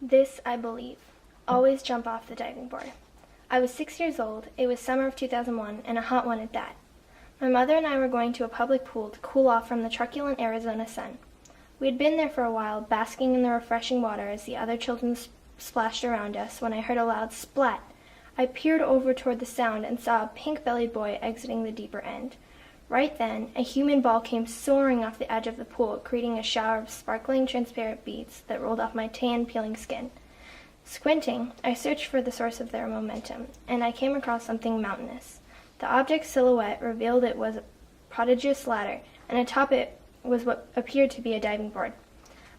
This I believe. Always jump off the diving board. I was 6 years old. It was summer of 2001, and a hot one at that. My mother and I were going to a public pool to cool off from the truculent Arizona sun. We had been there for a while, basking in the refreshing water as the other children splashed around us, when I heard a loud splat. I peered over toward the sound and saw a pink-bellied boy exiting the deeper end. Right then, a human ball came soaring off the edge of the pool, creating a shower of sparkling, transparent beads that rolled off my tan, peeling skin. Squinting, I searched for the source of their momentum, and I came across something mountainous. The object's silhouette revealed it was a prodigious ladder, and atop it was what appeared to be a diving board.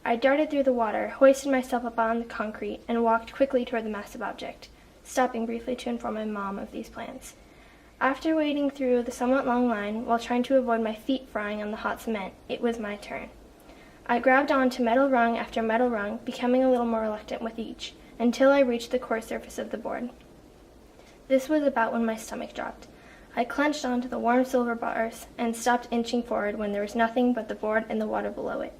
I darted through the water, hoisted myself up on the concrete, and walked quickly toward the massive object, stopping briefly to inform my mom of these plans. After wading through the somewhat long line, while trying to avoid my feet frying on the hot cement, it was my turn. I grabbed on to metal rung after metal rung, becoming a little more reluctant with each, until I reached the core surface of the board. This was about when my stomach dropped. I clenched onto the warm silver bars and stopped inching forward when there was nothing but the board and the water below it.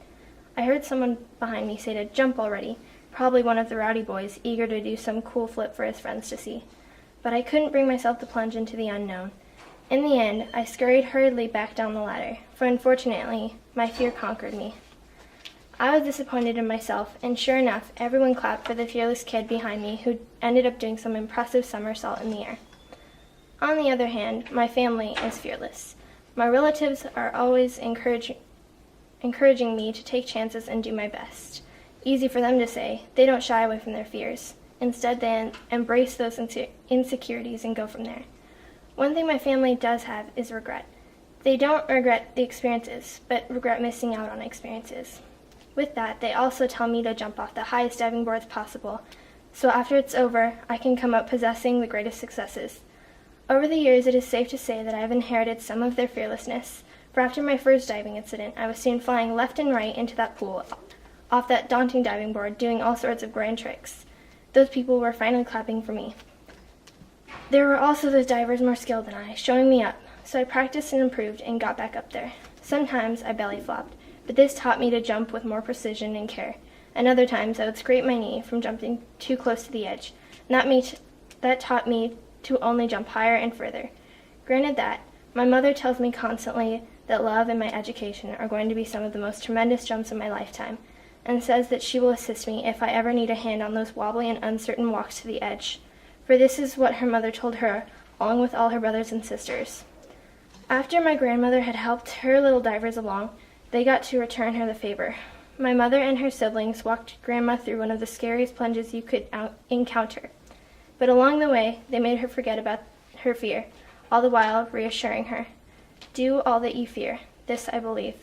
I heard someone behind me say to jump already, probably one of the rowdy boys, eager to do some cool flip for his friends to see. But I couldn't bring myself to plunge into the unknown. In the end, I scurried hurriedly back down the ladder, for unfortunately, my fear conquered me. I was disappointed in myself, and sure enough, everyone clapped for the fearless kid behind me who ended up doing some impressive somersault in the air. On the other hand, my family is fearless. My relatives are always encouraging me to take chances and do my best. Easy for them to say. They don't shy away from their fears. Instead, they embrace those insecurities and go from there. One thing my family does have is regret. They don't regret the experiences, but regret missing out on experiences. With that, they also tell me to jump off the highest diving boards possible, so after it's over, I can come up possessing the greatest successes. Over the years, it is safe to say that I have inherited some of their fearlessness, for after my first diving incident, I was seen flying left and right into that pool, off that daunting diving board, doing all sorts of grand tricks. Those people were finally clapping for me. There were also those divers more skilled than I, showing me up, so I practiced and improved and got back up there. Sometimes I belly flopped, but this taught me to jump with more precision and care, and other times I would scrape my knee from jumping too close to the edge. That taught me to only jump higher and further. Granted that, my mother tells me constantly that love and my education are going to be some of the most tremendous jumps in my lifetime, and says that she will assist me if I ever need a hand on those wobbly and uncertain walks to the edge, for this is what her mother told her, along with all her brothers and sisters. After my grandmother had helped her little divers along, they got to return her the favor. My mother and her siblings walked Grandma through one of the scariest plunges you could encounter, but along the way, they made her forget about her fear, all the while reassuring her. Do all that you fear. This I believe.